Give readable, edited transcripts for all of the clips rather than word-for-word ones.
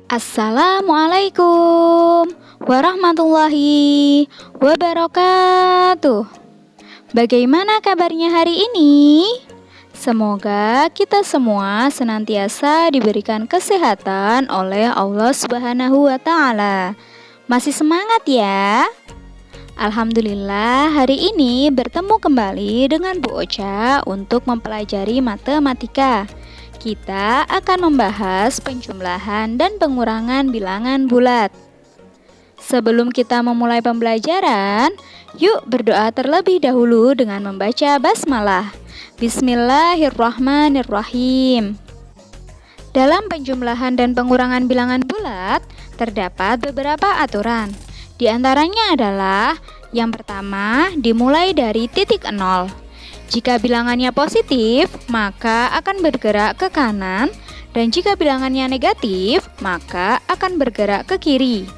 Assalamualaikum warahmatullahi wabarakatuh. Bagaimana kabarnya hari ini? Semoga kita semua senantiasa diberikan kesehatan oleh Allah Subhanahu wa Ta'ala. Masih semangat ya? Alhamdulillah, hari ini bertemu kembali dengan Bu Ocha untuk mempelajari matematika. Kita akan membahas penjumlahan dan pengurangan bilangan bulat. Sebelum kita memulai pembelajaran, yuk berdoa terlebih dahulu dengan membaca basmalah. Bismillahirrahmanirrahim. Dalam penjumlahan dan pengurangan bilangan bulat, terdapat beberapa aturan. Di antaranya adalah yang pertama, dimulai dari titik 0. Jika bilangannya positif, maka akan bergerak ke kanan, dan jika bilangannya negatif, maka akan bergerak ke kiri.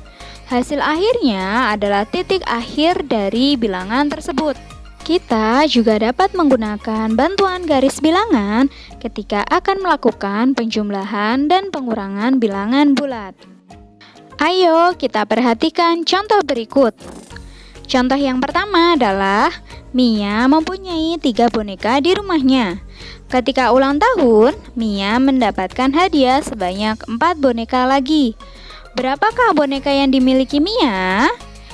Hasil akhirnya adalah titik akhir dari bilangan tersebut. Kita juga dapat menggunakan bantuan garis bilangan ketika akan melakukan penjumlahan dan pengurangan bilangan bulat. Ayo kita perhatikan contoh berikut. Contoh yang pertama adalah Mia mempunyai 3 boneka di rumahnya. Ketika ulang tahun, Mia mendapatkan hadiah sebanyak 4 boneka lagi. Berapakah boneka yang dimiliki Mia?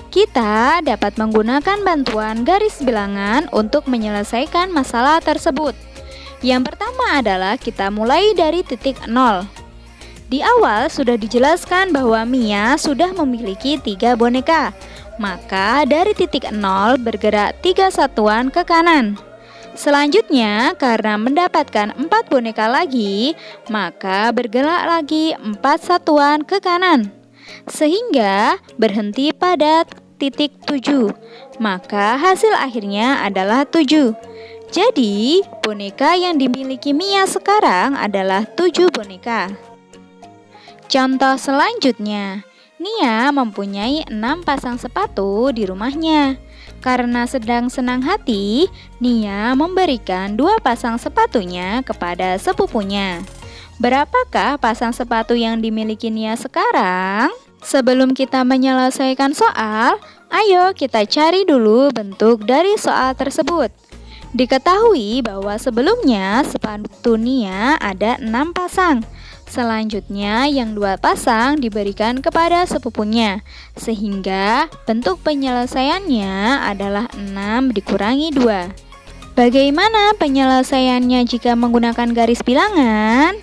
Kita dapat menggunakan bantuan garis bilangan untuk menyelesaikan masalah tersebut. Yang pertama adalah kita mulai dari titik 0. Di awal sudah dijelaskan bahwa Mia sudah memiliki 3 boneka. Maka dari titik 0 bergerak 3 satuan ke kanan. Selanjutnya, karena mendapatkan 4 boneka lagi, maka bergerak lagi 4 satuan ke kanan, sehingga berhenti pada titik 7. Maka hasil akhirnya adalah 7. Jadi, boneka yang dimiliki Mia sekarang adalah 7 boneka. Contoh selanjutnya, Nia mempunyai 6 pasang sepatu di rumahnya. Karena sedang senang hati, Nia memberikan 2 pasang sepatunya kepada sepupunya. Berapakah pasang sepatu yang dimiliki Nia sekarang? Sebelum kita menyelesaikan soal, ayo kita cari dulu bentuk dari soal tersebut. Diketahui bahwa sebelumnya sepatu Nia ada 6 pasang. Selanjutnya yang 2 pasang diberikan kepada sepupunya, sehingga bentuk penyelesaiannya adalah 6 dikurangi 2. Bagaimana penyelesaiannya jika menggunakan garis bilangan?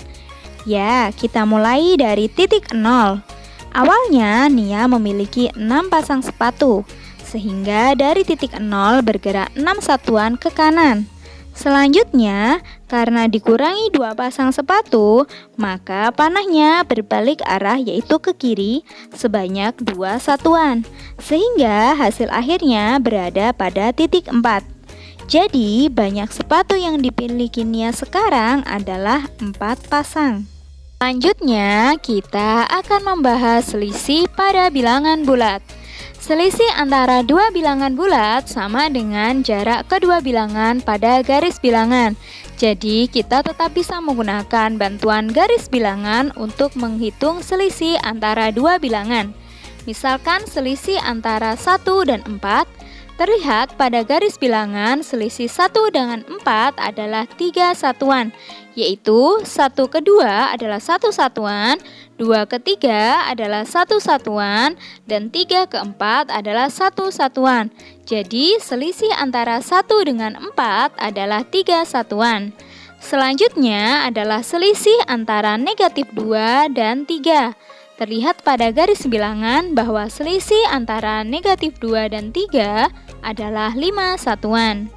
Ya, kita mulai dari titik 0. Awalnya Nia memiliki 6 pasang sepatu, sehingga dari titik 0 bergerak 6 satuan ke kanan. Selanjutnya, karena dikurangi 2 pasang sepatu, maka panahnya berbalik arah yaitu ke kiri sebanyak 2 satuan, sehingga hasil akhirnya berada pada titik 4. Jadi, banyak sepatu yang dimiliki Nia sekarang adalah 4 pasang. Selanjutnya, kita akan membahas selisih pada bilangan bulat. Selisih antara 2 bilangan bulat sama dengan jarak kedua bilangan pada garis bilangan. Jadi, kita tetap bisa menggunakan bantuan garis bilangan untuk menghitung selisih antara 2 bilangan. Misalkan selisih antara 1 dan 4, terlihat pada garis bilangan selisih 1 dengan 4 adalah 3 satuan, yaitu 1 ke 2 adalah 1 satuan, 2 ke 3 adalah 1 satuan, dan 3 ke 4 adalah 1 satuan. Jadi, selisih antara 1 dengan 4 adalah 3 satuan. Selanjutnya adalah selisih antara negatif 2 dan 3. Terlihat pada garis bilangan bahwa selisih antara negatif 2 dan 3 adalah 5 satuan.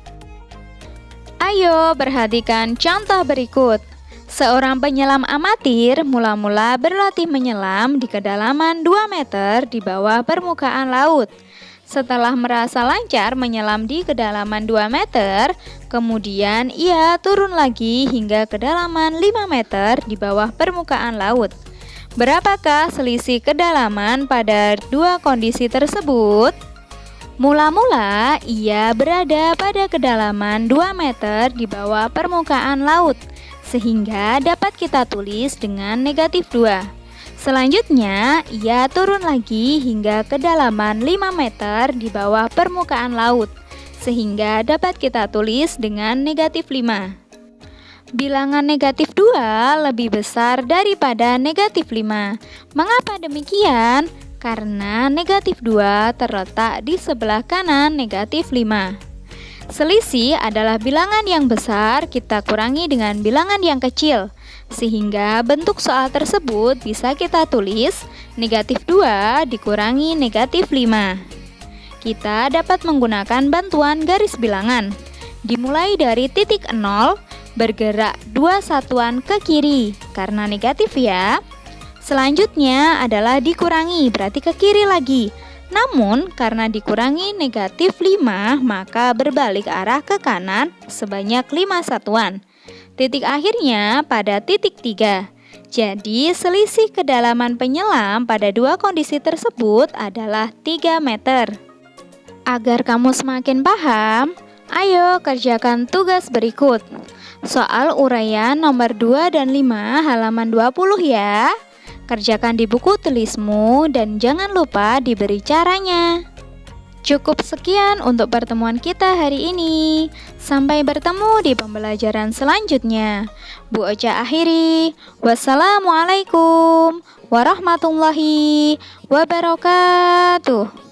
Ayo perhatikan contoh berikut. Seorang penyelam amatir mula-mula berlatih menyelam di kedalaman 2 meter di bawah permukaan laut. Setelah merasa lancar menyelam di kedalaman 2 meter, kemudian ia turun lagi hingga kedalaman 5 meter di bawah permukaan laut. Berapakah selisih kedalaman pada 2 kondisi tersebut? Mula-mula ia berada pada kedalaman 2 meter di bawah permukaan laut, sehingga dapat kita tulis dengan negatif 2. Selanjutnya, ia turun lagi hingga kedalaman 5 meter di bawah permukaan laut, sehingga dapat kita tulis dengan negatif 5. Bilangan negatif 2 lebih besar daripada negatif 5. Mengapa demikian? Karena negatif 2 terletak di sebelah kanan negatif 5. Selisih adalah bilangan yang besar kita kurangi dengan bilangan yang kecil, sehingga bentuk soal tersebut bisa kita tulis negatif 2 dikurangi negatif 5. Kita dapat menggunakan bantuan garis bilangan. Dimulai dari titik 0, bergerak 2 satuan ke kiri, karena negatif ya. Selanjutnya adalah dikurangi, berarti ke kiri lagi. Namun, karena dikurangi negatif 5, maka berbalik arah ke kanan sebanyak 5 satuan. Titik akhirnya pada titik 3. Jadi, selisih kedalaman penyelam pada dua kondisi tersebut adalah 3 meter. Agar kamu semakin paham, ayo kerjakan tugas berikut. Soal uraian nomor 2 dan 5 halaman 20 ya. Kerjakan di buku tulismu dan jangan lupa diberi caranya. Cukup sekian untuk pertemuan kita hari ini. Sampai bertemu di pembelajaran selanjutnya. Bu Ocha akhiri. Wassalamualaikum warahmatullahi wabarakatuh.